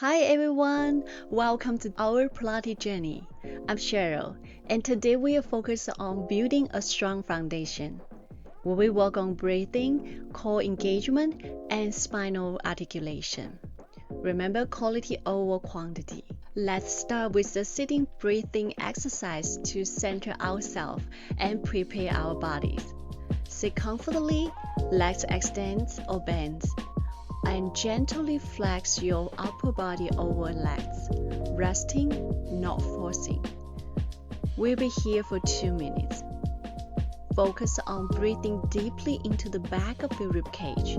Hi everyone, welcome to our Pilates journey. I'm Cheryl, and today we are focused on building a strong foundation. We will work on breathing, core engagement, and spinal articulation. Remember quality over quantity. Let's start with the sitting breathing exercise to center ourselves and prepare our bodies. Sit comfortably, legs extend or bend, and gently flex your upper body over legs, resting, not forcing. We'll be here for 2 minutes. Focus on breathing deeply into the back of your ribcage.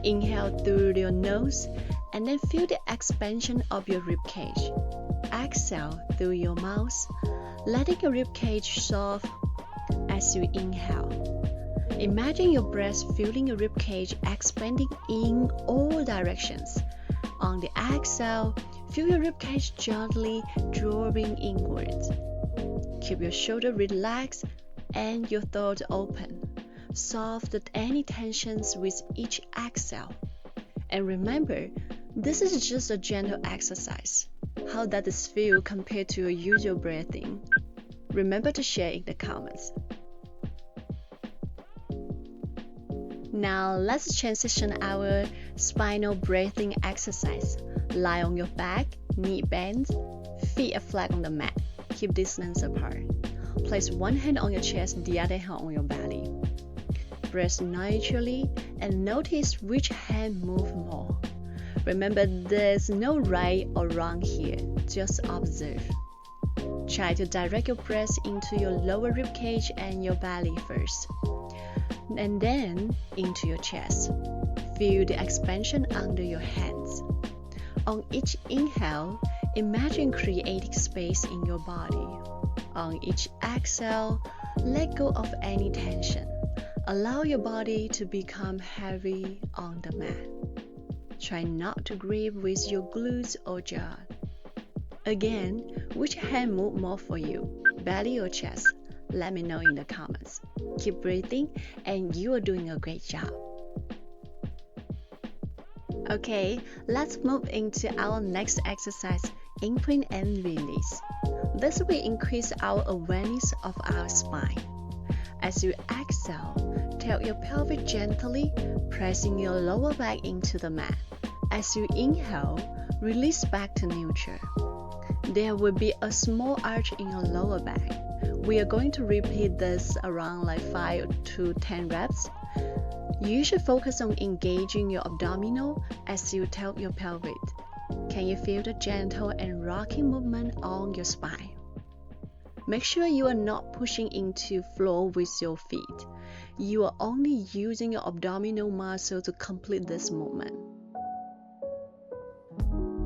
Inhale through your nose and then feel the expansion of your ribcage. Exhale through your mouth, letting your ribcage soft as you inhale. Imagine your breath filling your ribcage, expanding in all directions. On the exhale, feel your ribcage gently drawing inwards. Keep your shoulder relaxed and your throat open. Soften any tensions with each exhale. And remember, this is just a gentle exercise. How does this feel compared to your usual breathing? Remember to share in the comments. Now let's transition our spinal breathing exercise. Lie on your back, knee bent, feet are flat on the mat. Keep distance apart. Place one hand on your chest, the other hand on your belly. Breathe naturally and notice which hand moves more. Remember, there's no right or wrong here, just observe. Try to direct your breath into your lower ribcage and your belly first, and then into your chest. Feel the expansion under your hands. On each inhale, imagine creating space in your body. On each exhale, let go of any tension. Allow your body to become heavy on the mat. Try not to grip with your glutes or jaw. Again, which hand moves more for you, belly or chest? Let me know in the comments. Keep breathing and you are doing a great job. Okay, let's move into our next exercise, Imprint and Release. This will increase our awareness of our spine. As you exhale, tilt your pelvis gently, pressing your lower back into the mat. As you inhale, release back to neutral. There will be a small arch in your lower back. We are going to repeat this around 5 to 10 reps. You should focus on engaging your abdominal as you tilt your pelvis. Can you feel the gentle and rocking movement on your spine? Make sure you are not pushing into floor with your feet. You are only using your abdominal muscle to complete this movement.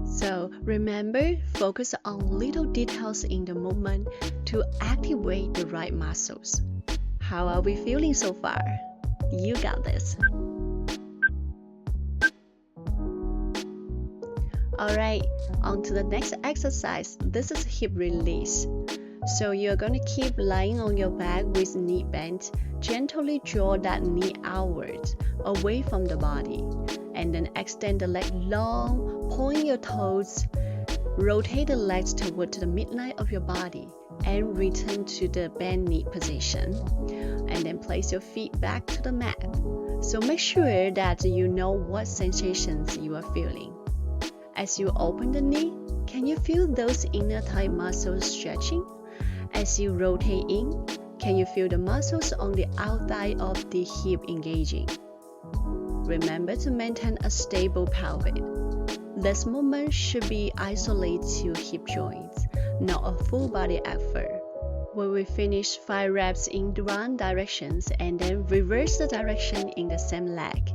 So remember, focus on little details in the movement to activate the right muscles. How are we feeling so far? You got this. Alright, on to the next exercise. This is hip release. So you're going to keep lying on your back with knee bent. Gently draw that knee outwards, away from the body. And then extend the leg long, point your toes, rotate the legs toward the midline of your body, and return to the bent knee position. And then place your feet back to the mat. So make sure that you know what sensations you are feeling. As you open the knee, can you feel those inner thigh muscles stretching? As you rotate in, can you feel the muscles on the outside of the hip engaging? Remember to maintain a stable pelvis. This movement should be isolated to hip joints, not a full body effort. We will finish 5 reps in one direction and then reverse the direction in the same leg.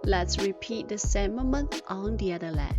Let's repeat the same movement on the other leg.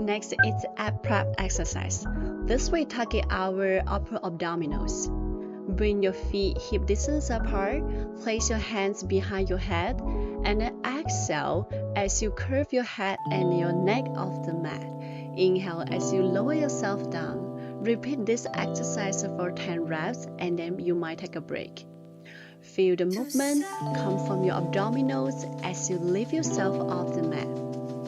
Next is ab prep exercise. This will target our upper abdominals. Bring your feet hip distance apart, place your hands behind your head, and then exhale as you curve your head and your neck off the mat. Inhale as you lower yourself down. Repeat this exercise for 10 reps and then you might take a break. Feel the movement come from your abdominals as you lift yourself off the mat.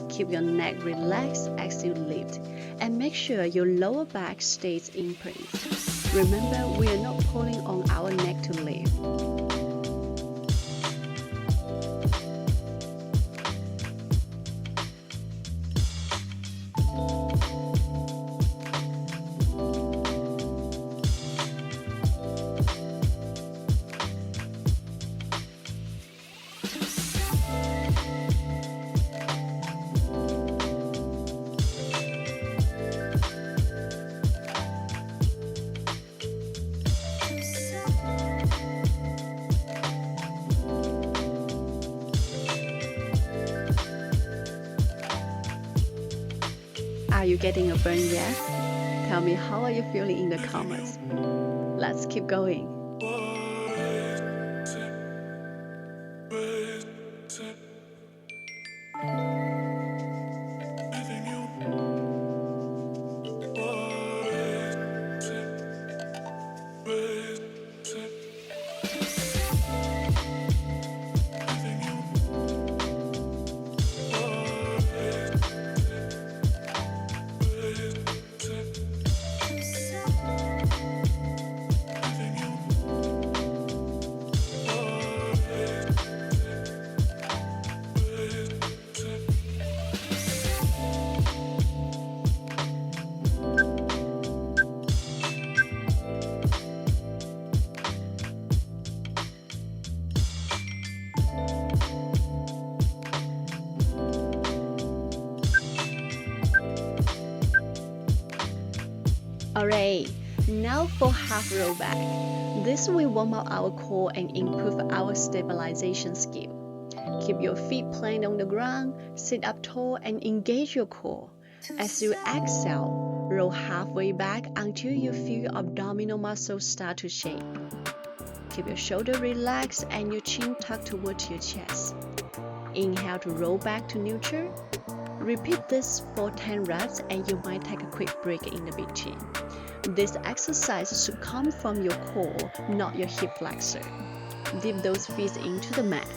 Keep your neck relaxed as you lift and make sure your lower back stays in place. Remember, we are not pulling on our neck to lift. Are you getting a burn yet? Tell me how are you feeling in the comments. Let's keep going. Alright, now for half roll back. This will warm up our core and improve our stabilization skill. Keep your feet planted on the ground, sit up tall and engage your core. As you exhale, roll halfway back until you feel your abdominal muscles start to shake. Keep your shoulder relaxed and your chin tucked towards your chest. Inhale to roll back to neutral. Repeat this for 10 reps and you might take a quick break in the between. This exercise should come from your core, not your hip flexor. Dip those feet into the mat.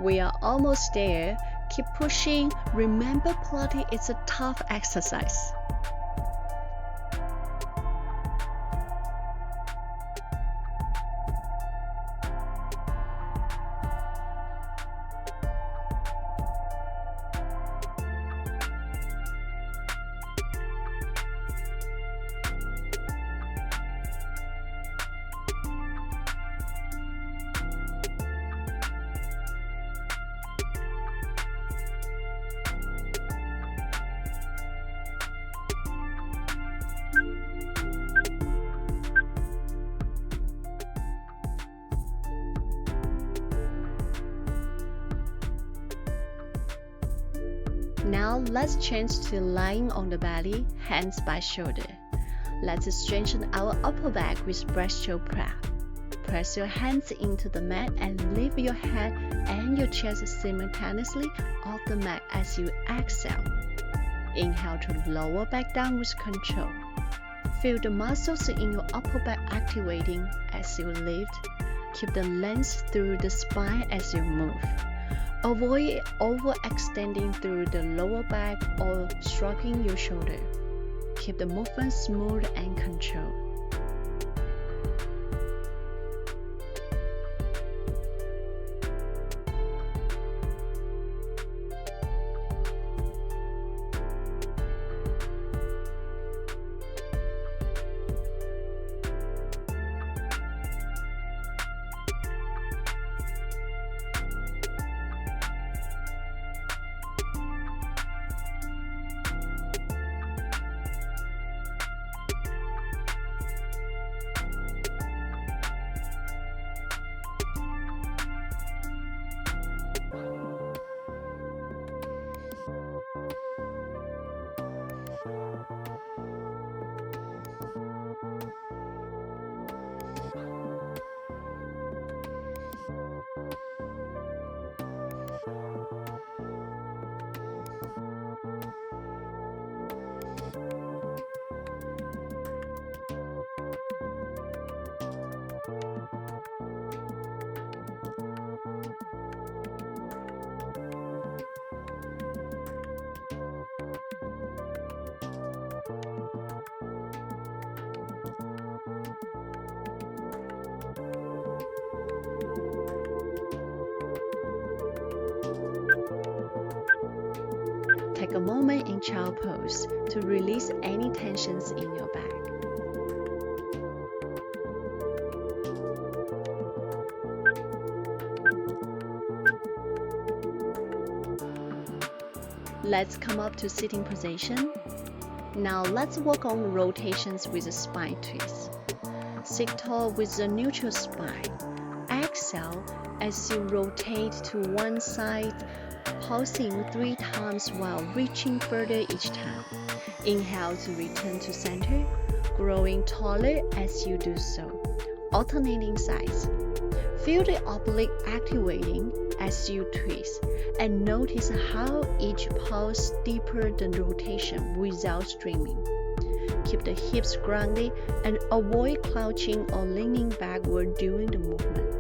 We are almost there. Keep pushing. Remember, Pilates is a tough exercise. Now let's change to lying on the belly, hands by shoulder. Let's strengthen our upper back with breaststroke prep. Press your hands into the mat and lift your head and your chest simultaneously off the mat as you exhale. Inhale to lower back down with control. Feel the muscles in your upper back activating as you lift. Keep the length through the spine as you move. Avoid overextending through the lower back or stroking your shoulder. Keep the movement smooth and controlled. Take a moment in child pose to release any tensions in your back. Let's come up to sitting position. Now let's work on rotations with a spine twist. Sit tall with a neutral spine. Exhale as you rotate to one side, pulsing 3 times while reaching further each time. Inhale to return to center, growing taller as you do so, alternating sides. Feel the oblique activating as you twist, and notice how each pulse deeper than rotation without streaming. Keep the hips grounded and avoid crouching or leaning backward during the movement.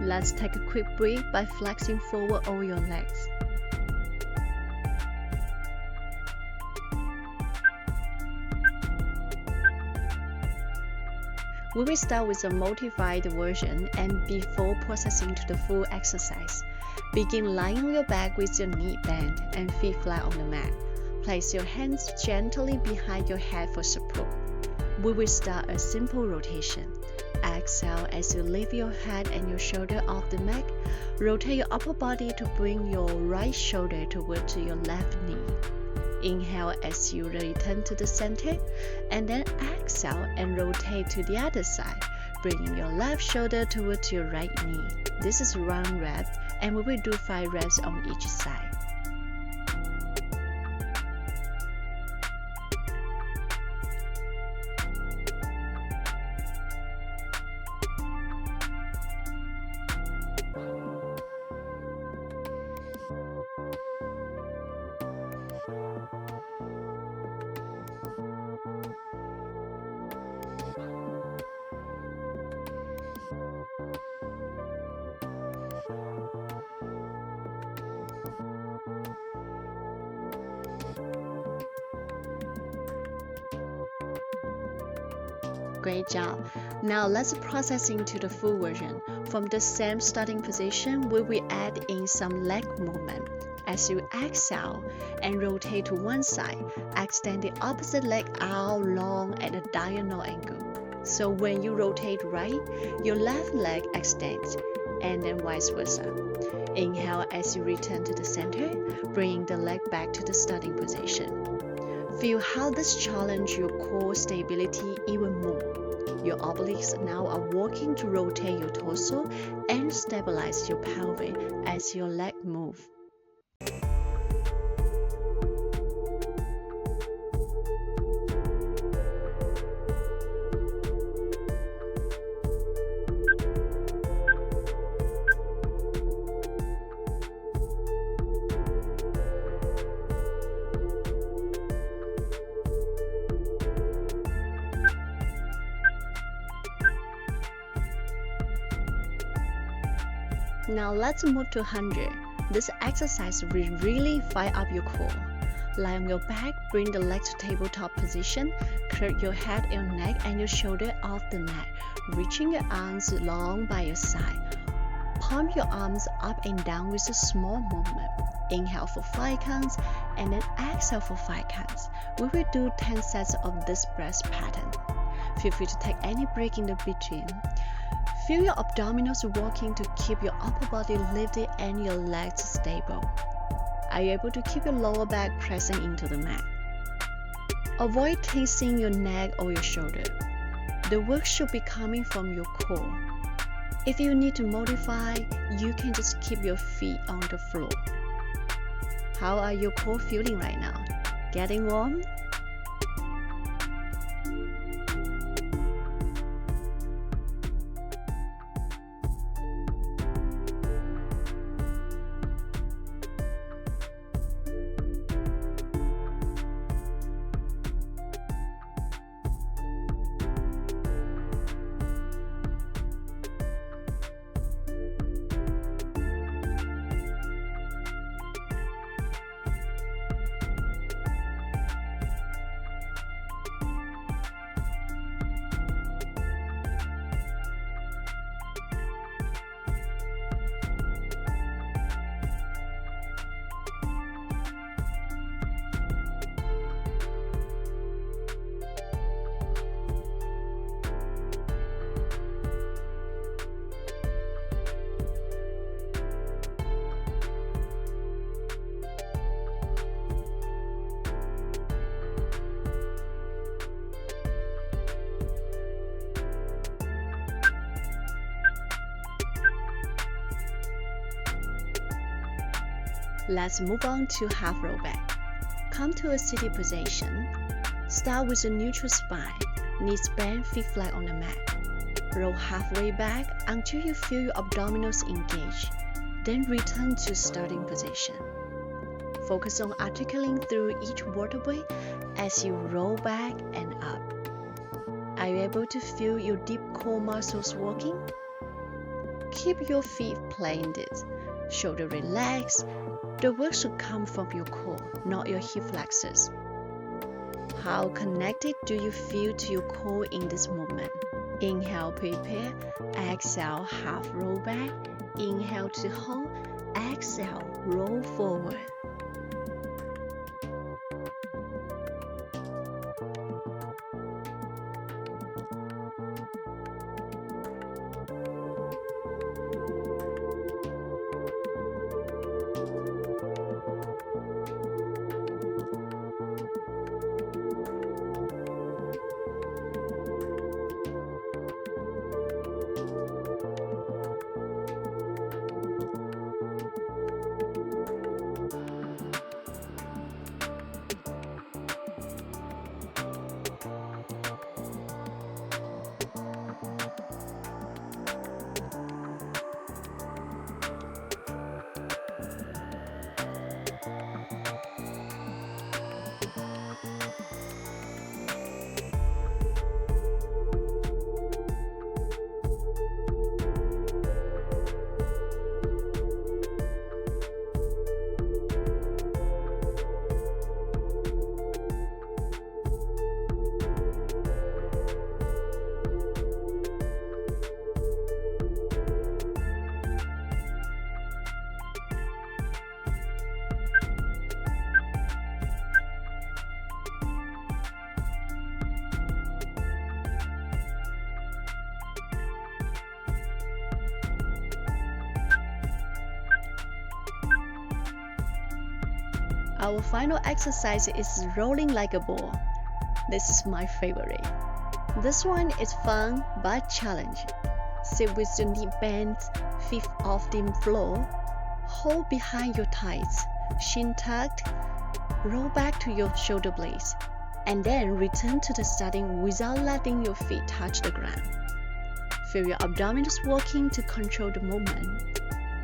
Let's take a quick break by flexing forward all your legs. We will start with a modified version, and before processing to the full exercise, begin lying on your back with your knee bent and feet flat on the mat. Place your hands gently behind your head for support. We will start a simple rotation. Exhale as you lift your head and your shoulder off the mat. Rotate your upper body to bring your right shoulder towards your left knee. Inhale as you return to the center, and then exhale and rotate to the other side, bringing your left shoulder towards your right knee. This is 1 rep, and we will do 5 reps on each side. Great job. Now let's process into the full version. From the same starting position, we will add in some leg movement. As you exhale and rotate to one side, extend the opposite leg out long at a diagonal angle. So when you rotate right, your left leg extends, and then vice versa. Inhale as you return to the center, bringing the leg back to the starting position. Feel how this challenges your core stability even more. Your obliques now are working to rotate your torso and stabilize your pelvis as your leg move. Now let's move to 100. This exercise will really fire up your core. Lie on your back, bring the leg to tabletop position, curl your head, your neck, and your shoulder off the mat, reaching your arms long by your side. Palm your arms up and down with a small movement. Inhale for 5 counts, and then exhale for 5 counts. We will do 10 sets of this breath pattern. Feel free to take any break in the between. Feel your abdominals working to keep your upper body lifted and your legs stable. Are you able to keep your lower back pressing into the mat? Avoid tensing your neck or your shoulder. The work should be coming from your core. If you need to modify, you can just keep your feet on the floor. How are your core feeling right now? Getting warm? Let's move on to half roll back. Come to a seated position. Start with a neutral spine, knees bent, feet flat on the mat. Roll halfway back until you feel your abdominals engage. Then return to starting position. Focus on articulating through each vertebrae as you roll back and up. Are you able to feel your deep core muscles working? Keep your feet planted, shoulder relaxed. The work should come from your core, not your hip flexors. How connected do you feel to your core in this movement? Inhale, prepare. Exhale, half roll back. Inhale to hold. Exhale, roll forward. Our final exercise is rolling like a ball. This is my favorite. This one is fun but challenging. Sit with your knee bent, feet off the floor. Hold behind your thighs, shin tucked. Roll back to your shoulder blades, and then return to the starting without letting your feet touch the ground. Feel your abdominals working to control the movement.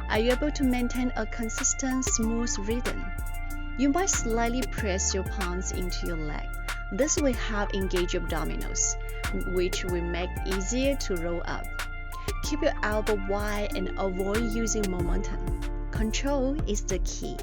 Are you able to maintain a consistent, smooth rhythm? You might slightly press your palms into your leg. This will help engage your abdominals, which will make it easier to roll up. Keep your elbow wide and avoid using momentum. Control is the key.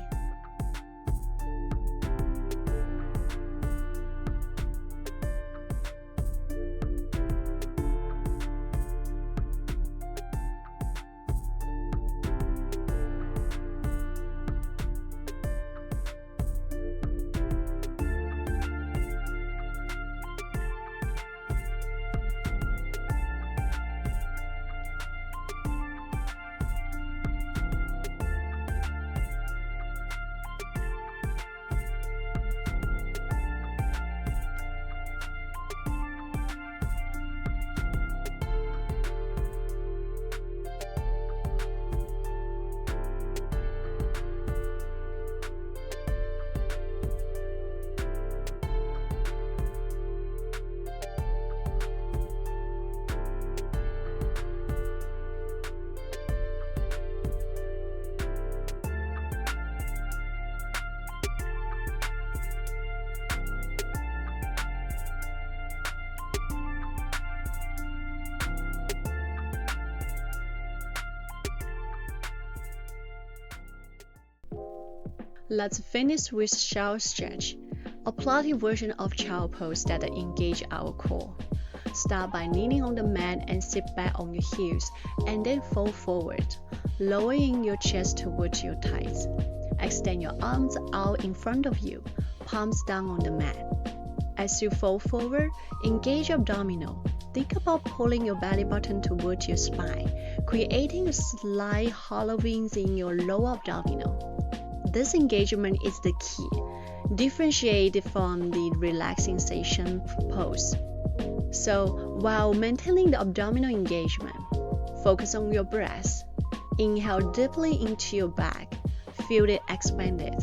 Let's finish with child stretch, a Pilates version of child pose that engage our core. Start by kneeling on the mat and sit back on your heels, and then fall forward, lowering your chest towards your thighs. Extend your arms out in front of you, palms down on the mat. As you fall forward, engage your abdominal. Think about pulling your belly button towards your spine, creating a slight hollowing in your lower abdominal. This engagement is the key, differentiated from the relaxing station pose. So, while maintaining the abdominal engagement, focus on your breath. Inhale deeply into your back, feel it expanded.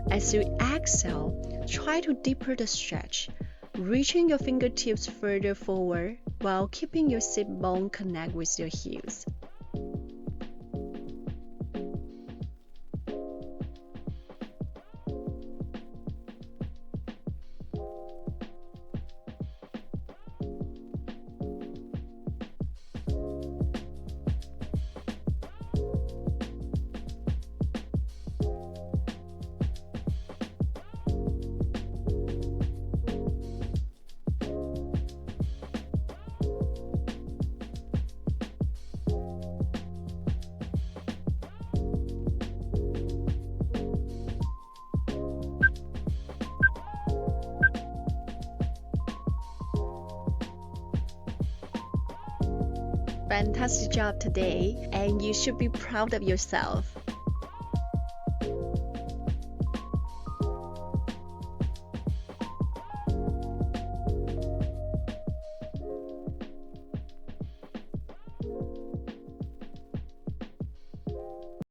As you exhale, try to deepen the stretch, reaching your fingertips further forward while keeping your sit bone connect with your heels. Fantastic job today, and you should be proud of yourself.